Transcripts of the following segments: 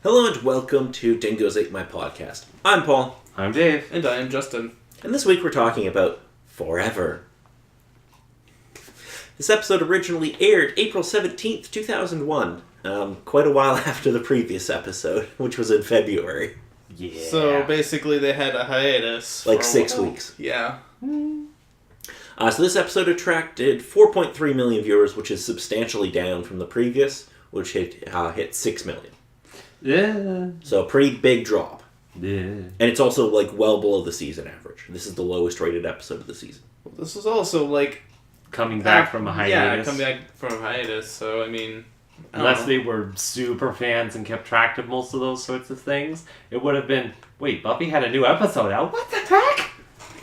Hello and welcome to Dingoes Ate My Podcast. I'm Paul. I'm Dave. And I am Justin. And this week we're talking about Forever. This episode originally aired April 17th, 2001. Quite a while after the previous episode, which was in February. Yeah. So basically they had a hiatus. Like for a 6 while. weeks. Yeah. So this episode attracted 4.3 million viewers, which is substantially down from the previous, which hit 6 million. Yeah. So a pretty big drop. Yeah. And it's also like well below the season average. This is the lowest rated episode of the season. Well, this is also like... Coming back from a hiatus. Yeah, coming back from a hiatus, so I mean... Unless they were super fans and kept track of most of those sorts of things, it would have been, wait, Buffy had a new episode out? What the heck?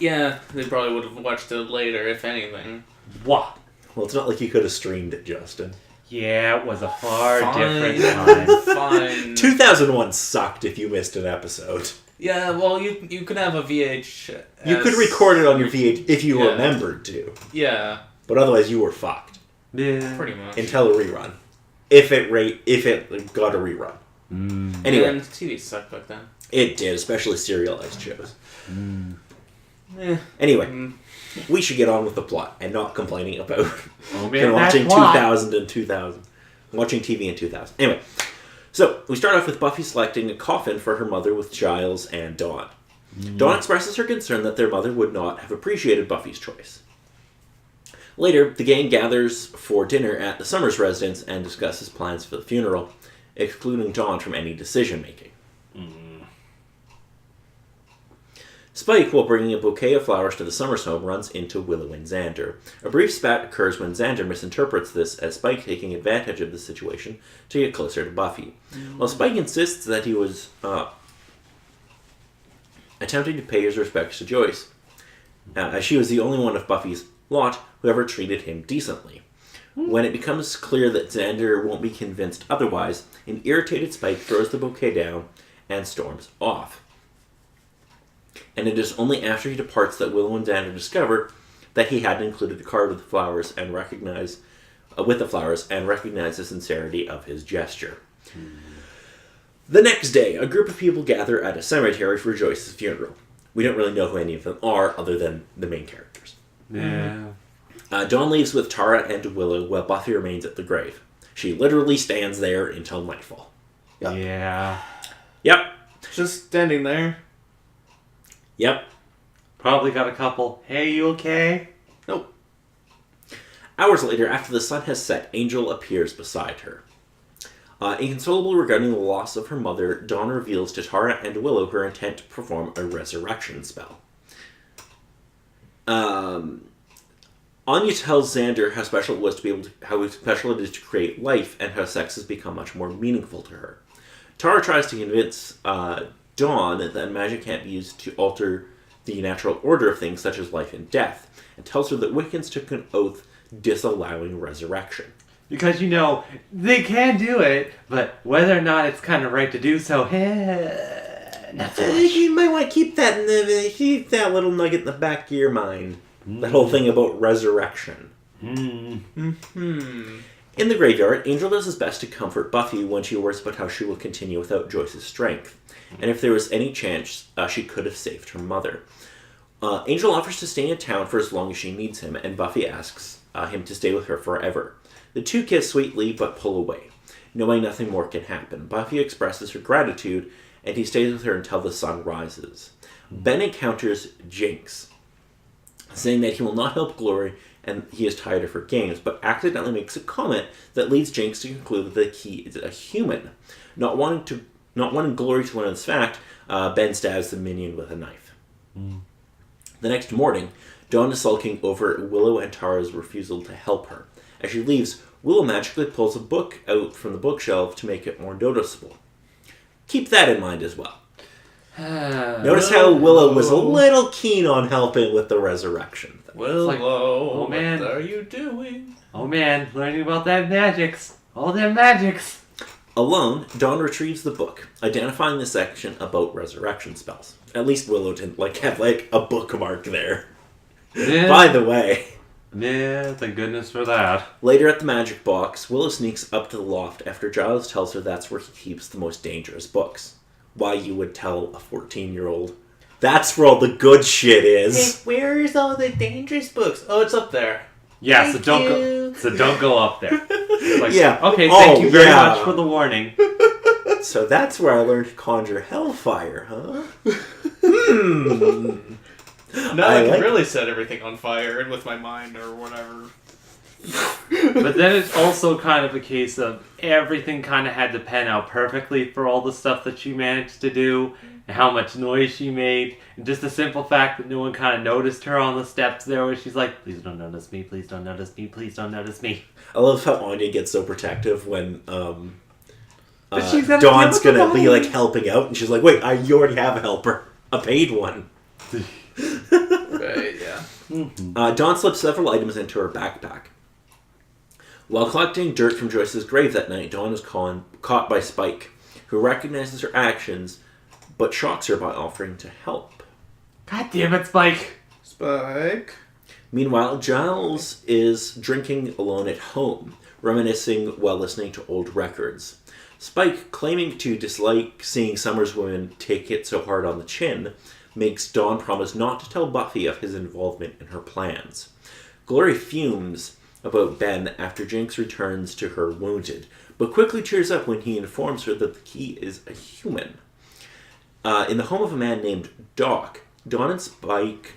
Yeah, they probably would have watched it later, if anything. What? Well, it's not like you could have streamed it, Justin. Yeah, it was a far Fine. different time. Fine. 2001 sucked if you missed an episode. Yeah, well, you could have a VHS. You could record it on your VH if you remembered to. Yeah. But otherwise you were fucked. Yeah. Pretty much. Until a rerun. If it got a rerun. Anyway. And TV sucked back then. It did, especially serialized shows. Anyway. We should get on with the plot and not complaining about watching 2000 and 2000. Watching TV in 2000. Anyway, so we start off with Buffy selecting a coffin for her mother with Giles and Dawn. Dawn expresses her concern that their mother would not have appreciated Buffy's choice. Later, the gang gathers for dinner at the Summers residence and discusses plans for the funeral, excluding Dawn from any decision-making. Spike, while bringing a bouquet of flowers to the Summers home, runs into Willow and Xander. A brief spat occurs when Xander misinterprets this as Spike taking advantage of the situation to get closer to Buffy. While Spike insists that he was attempting to pay his respects to Joyce, as she was the only one of Buffy's lot who ever treated him decently. When it becomes clear that Xander won't be convinced otherwise, an irritated Spike throws the bouquet down and storms off. And it is only after he departs that Willow and Xander discover that he had included the card with the flowers and recognize the sincerity of his gesture. The next day, a group of people gather at a cemetery for Joyce's funeral. We don't really know who any of them are other than the main characters. Yeah. Dawn leaves with Tara and Willow while Buffy remains at the grave. She literally stands there until nightfall. Yep. Yeah. Yep. Just standing there. Yep. Probably got a couple, hey, you okay? Nope. Hours later, after the sun has set, Angel appears beside her. Inconsolable regarding the loss of her mother, Dawn reveals to Tara and Willow her intent to perform a resurrection spell. Anya tells Xander how special it is to create life and how sex has become much more meaningful to her. Tara tries to convince Dawn that magic can't be used to alter the natural order of things such as life and death, and tells her that Wiccans took an oath disallowing resurrection. Because, they can do it, but whether or not it's kind of right to do so, not so much. You might want to keep that little nugget in the back of your mind. That whole thing about resurrection. In the graveyard, Angel does his best to comfort Buffy when she worries about how she will continue without Joyce's strength, and if there was any chance she could have saved her mother. Angel offers to stay in town for as long as she needs him, and Buffy asks him to stay with her forever. The two kiss sweetly, but pull away, knowing nothing more can happen. Buffy expresses her gratitude, and he stays with her until the sun rises. Ben encounters Jinx, saying that he will not help Glory and he is tired of her games, but accidentally makes a comment that leads Jinx to conclude that he is a human. Not wanting Glory to learn this fact, Ben stabs the minion with a knife. The next morning, Dawn is sulking over Willow and Tara's refusal to help her. As she leaves, Willow magically pulls a book out from the bookshelf to make it more noticeable. Keep that in mind as well. Notice how Willow was a little keen on helping with the resurrection thing. Willow, what are you doing? Oh man, learning about that magics. All them magics. Alone, Dawn retrieves the book, identifying the section about resurrection spells. At least Willow didn't have a bookmark there. Yeah. By the way, Yeah, thank goodness for that. Later at the magic box, Willow sneaks up to the loft after Giles tells her that's where he keeps the most dangerous books. Why you would tell a 14-year-old? That's where all the good shit is. Hey, where's all the dangerous books? Oh, it's up there. Yeah, Thank so you. don't go up there. Like, Yeah. Okay, thank you very yeah. much for the warning. So that's where I learned to conjure hellfire, huh? Now I can like- really set everything on fire with my mind or whatever. But then it's also kind of a case of everything kind of had to pan out perfectly for all the stuff that she managed to do and how much noise she made. And just the simple fact that no one kind of noticed her on the steps there where she's like, please don't notice me, please don't notice me, please don't notice me. I love how Anya gets so protective when But she's gotta Dawn's deal with gonna the be like helping out, and she's like, "Wait, you already have a helper, a paid one." Right, yeah. Dawn slips several items into her backpack. While collecting dirt from Joyce's grave that night, Dawn is caught by Spike, who recognizes her actions, but shocks her by offering to help. God damn it, Spike! Spike. Meanwhile, Giles is drinking alone at home, reminiscing while listening to old records. Spike, claiming to dislike seeing Summer's women take it so hard on the chin, makes Dawn promise not to tell Buffy of his involvement in her plans. Glory fumes about Ben after Jinx returns to her wounded, but quickly cheers up when he informs her that the key is a human. In the home of a man named Doc, Dawn and Spike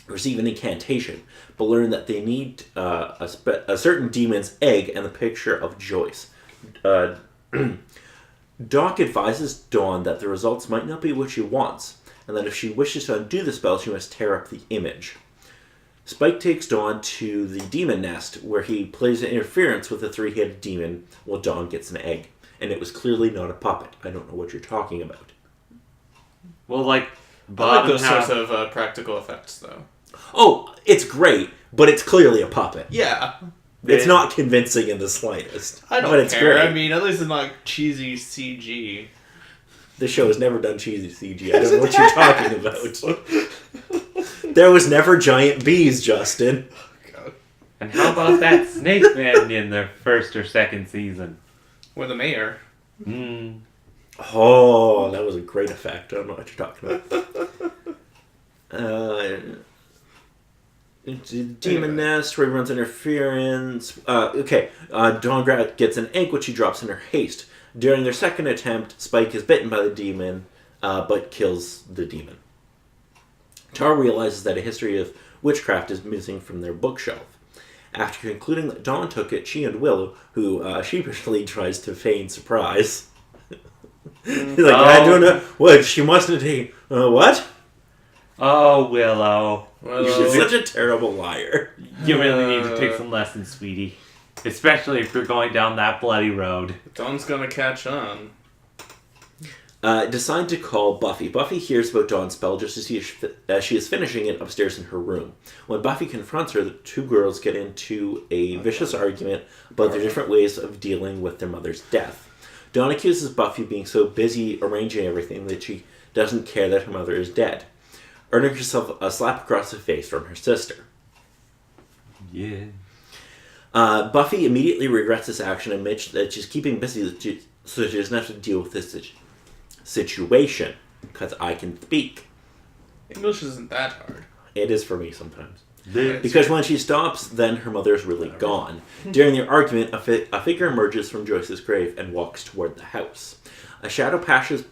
receive an incantation, but learn that they need a certain demon's egg and the picture of Joyce. Doc advises Dawn that the results might not be what she wants, and that if she wishes to undo the spell, she must tear up the image. Spike takes Dawn to the demon nest, where he plays an interference with the three-headed demon while Dawn gets an egg. And it was clearly not a puppet. I don't know what you're talking about. Well, like, I like bottom those half... sorts of practical effects, though. Oh, it's great, but it's clearly a puppet. Yeah. It's not convincing in the slightest. I don't but it's care. great. I mean, at least it's not cheesy CG. This show has never done cheesy CG. I don't know what you're talking about. There was never giant bees, Justin. God. And how about that Snake Man in the first or second season? Or the mayor. Oh, that was a great effect. I don't know what you're talking about. Demon Nest, where he runs interference. Dawn gets an egg, which she drops in her haste. During their second attempt, Spike is bitten by the demon, but kills the demon. Tar realizes that a history of witchcraft is missing from their bookshelf. After concluding that Dawn took it, she and Willow, who sheepishly tries to feign surprise. He's like, I don't know. What? She must have taken. What? Oh, Willow. She's such a terrible liar. You really need to take some lessons, sweetie. Especially if you're going down that bloody road. Dawn's gonna catch on. Decide to call Buffy. Buffy hears about Dawn's spell just as she is finishing it upstairs in her room. When Buffy confronts her, the two girls get into a vicious argument about their different ways of dealing with their mother's death. Dawn accuses Buffy of being so busy arranging everything that she doesn't care that her mother is dead, earning herself a slap across the face from her sister. Yeah. Buffy immediately regrets this action and admits that she's keeping busy so she doesn't have to deal with this situation, because I can speak. English isn't that hard. It is for me sometimes. Right. Because when she stops, then her mother is really gone. During their argument, a figure emerges from Joyce's grave and walks toward the house. A shadow passes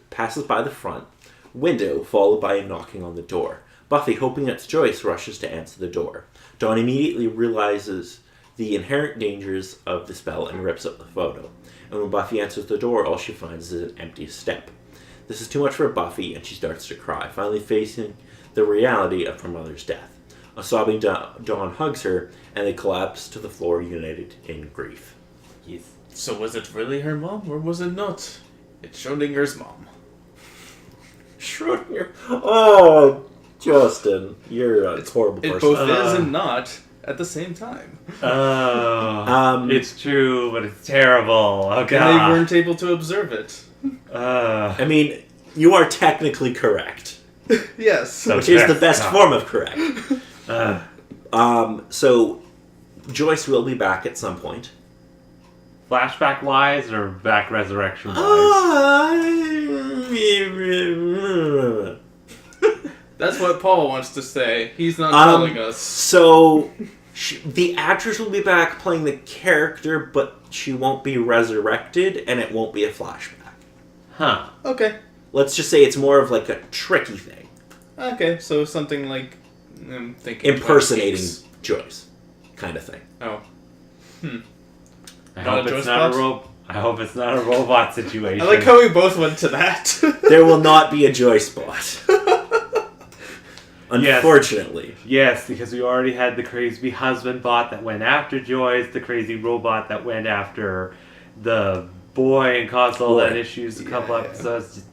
by the front window, followed by a knocking on the door. Buffy, hoping it's Joyce, rushes to answer the door. Dawn immediately realizes the inherent dangers of the spell and rips up the photo. And when Buffy answers the door, all she finds is an empty step. This is too much for Buffy, and she starts to cry, finally facing the reality of her mother's death. A sobbing Dawn hugs her, and they collapse to the floor, united in grief. Yes. So was it really her mom, or was it not? It's Schrodinger's mom. Schrodinger. Oh, Justin, you're a horrible person. It both is and not at the same time. Oh. It's true, but it's terrible. Oh, God. And they weren't able to observe it. I mean, you are technically correct. Yes. Which is the best form of correct. So Joyce will be back at some point. Flashback wise or back resurrection wise? That's what Paul wants to say. He's not telling us. So the actress will be back playing the character, but she won't be resurrected, and it won't be a flashback. Huh. Okay. Let's just say it's more of like a tricky thing. Okay, so something like I'm thinking Impersonating Joyce, kind of thing. Oh. I Not hope a it's Joyce not box? I hope it's not a robot situation. I like how we both went to that. There will not be a Joyce bot. Unfortunately. Yes, because we already had the crazy husband bot that went after Joyce, the crazy robot that went after the boy and caused all that issues a couple episodes.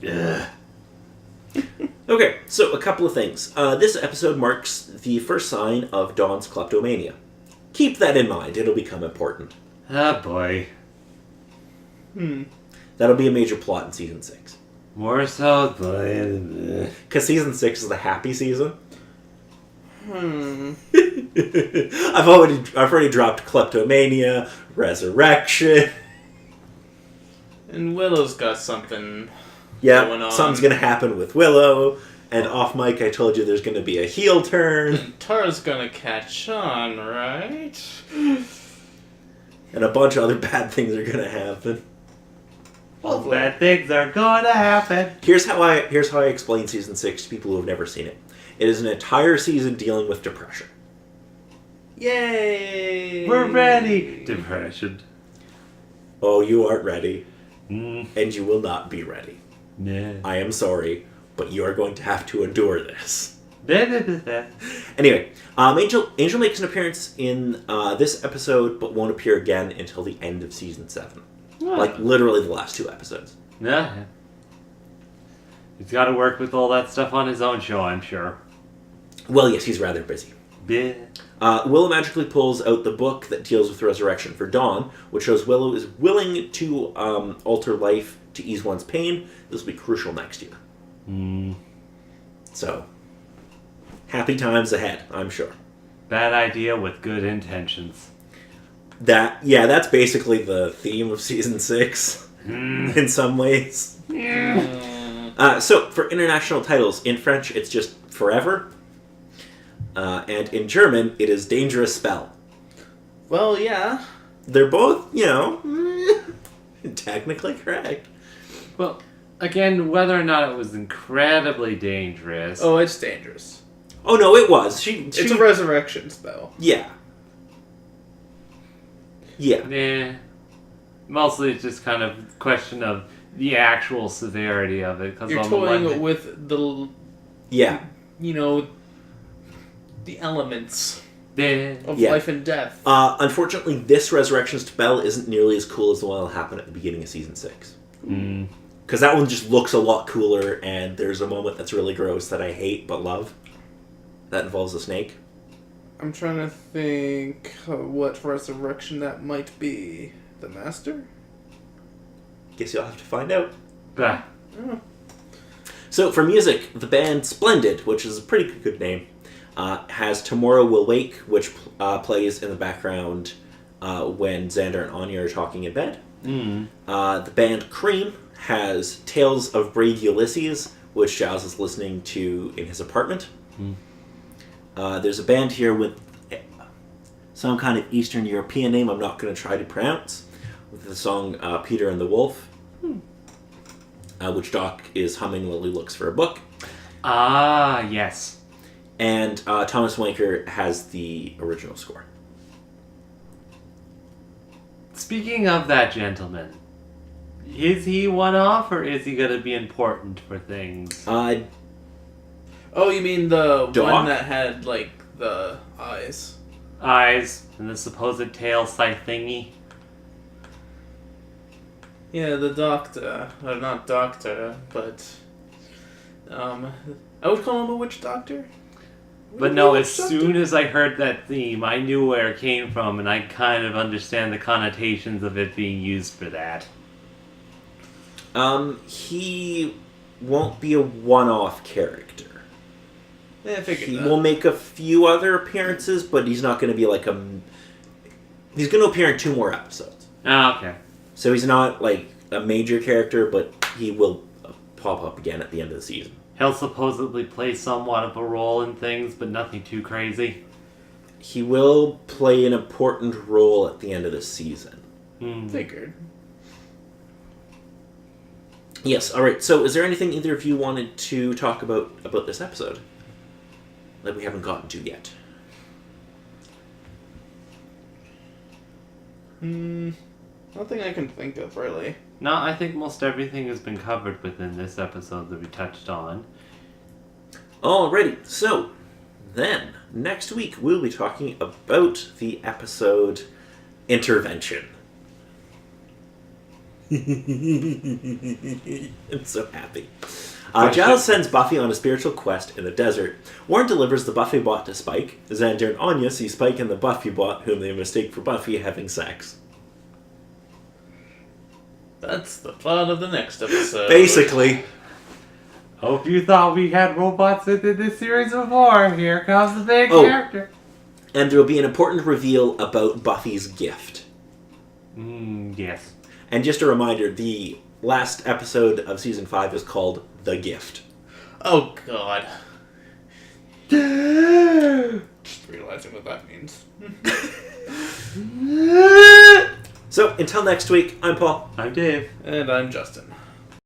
Okay, so a couple of things. This episode marks the first sign of Dawn's kleptomania. Keep that in mind, it'll become important. Ah, boy. That'll be a major plot in Season 6. More so, Because Season 6 is the happy season. I've already dropped kleptomania, resurrection. And Willow's got something Yeah, going on. something's gonna happen with Willow. And off mic, I told you there's gonna be a heel turn. And Tara's gonna catch on, right? And a bunch of other bad things are gonna happen. all bad things are gonna happen. Here's how I explain Season 6 to people who have never seen it. It is an entire season dealing with depression. Yay! We're ready. Depression. Oh, you aren't ready. Mm, And you will not be ready. yeah. I am sorry, but you are going to have to endure this. Da-da-da-da. Anyway, Angel makes an appearance in this episode, but won't appear again until the end of Season 7. Like, literally the last 2 episodes. Yeah. He's got to work with all that stuff on his own show, I'm sure. Well, yes, he's rather busy. Yeah. Willow magically pulls out the book that deals with resurrection for Dawn, which shows Willow is willing to alter life to ease one's pain. This will be crucial next year. So, happy times ahead, I'm sure. Bad idea with good intentions. That's basically the theme of Season 6, in some ways. So, for international titles, in French, it's just Forever. And in German, it is Dangerous Spell. Well, yeah. They're both, technically correct. Well, again, whether or not it was incredibly dangerous. Oh, it's dangerous. Oh, no, it was. It's a resurrection spell. Yeah. Yeah. Nah. Mostly it's just kind of a question of the actual severity of it. You're toying with the, Yeah. The elements Yeah. of life and death. Unfortunately, this resurrection spell isn't nearly as cool as the one that'll happen at the beginning of Season 6. Because that one just looks a lot cooler, and there's a moment that's really gross that I hate but love. That involves a snake. I'm trying to think what resurrection that might be. The Master? Guess you'll have to find out. Bah. Oh. So, for music, the band Splendid, which is a pretty good name, has Tomorrow Will Wake, which plays in the background when Xander and Anya are talking in bed. The band Cream has Tales of Brave Ulysses, which Giles is listening to in his apartment. There's a band here with some kind of Eastern European name I'm not going to try to pronounce, with the song Peter and the Wolf, which Doc is humming while he looks for a book. Ah, yes. And Thomas Wanker has the original score. Speaking of that gentleman, is he one-off or is he going to be important for things? Oh, you mean the Doc? one that had, the eyes? Eyes and the supposed tail side thingy. Yeah, the doctor. Or not doctor, but... I would call him a witch doctor. But no, as soon as I heard that theme, I knew where it came from, and I kind of understand the connotations of it being used for that. He won't be a one-off character. Yeah, I figured He that. will make a few other appearances, but he's not going to be like a... He's going to appear in 2 more episodes. Oh, okay. So he's not like a major character, but he will pop up again at the end of the season. He'll supposedly play somewhat of a role in things, but nothing too crazy. He will play an important role at the end of the season. Figured. Yes, alright, so is there anything either of you wanted to talk about this episode that we haven't gotten to yet? Nothing I can think of, really. No, I think most everything has been covered within this episode that we touched on. Alrighty, so then next week we'll be talking about the episode Intervention. I'm so happy. Giles sends Buffy on a spiritual quest in the desert. Warren delivers the Buffy bot to Spike. Xander and Anya see Spike and the Buffy bot, whom they mistake for Buffy, having sex. That's the plot of the next episode. Basically. Hope you thought we had robots within this series before. Here comes the big character. And there will be an important reveal about Buffy's gift. Yes. And just a reminder, the last episode of Season 5 is called The Gift. Oh, God. Just realizing what that means. So, until next week, I'm Paul. I'm Dave. And I'm Justin.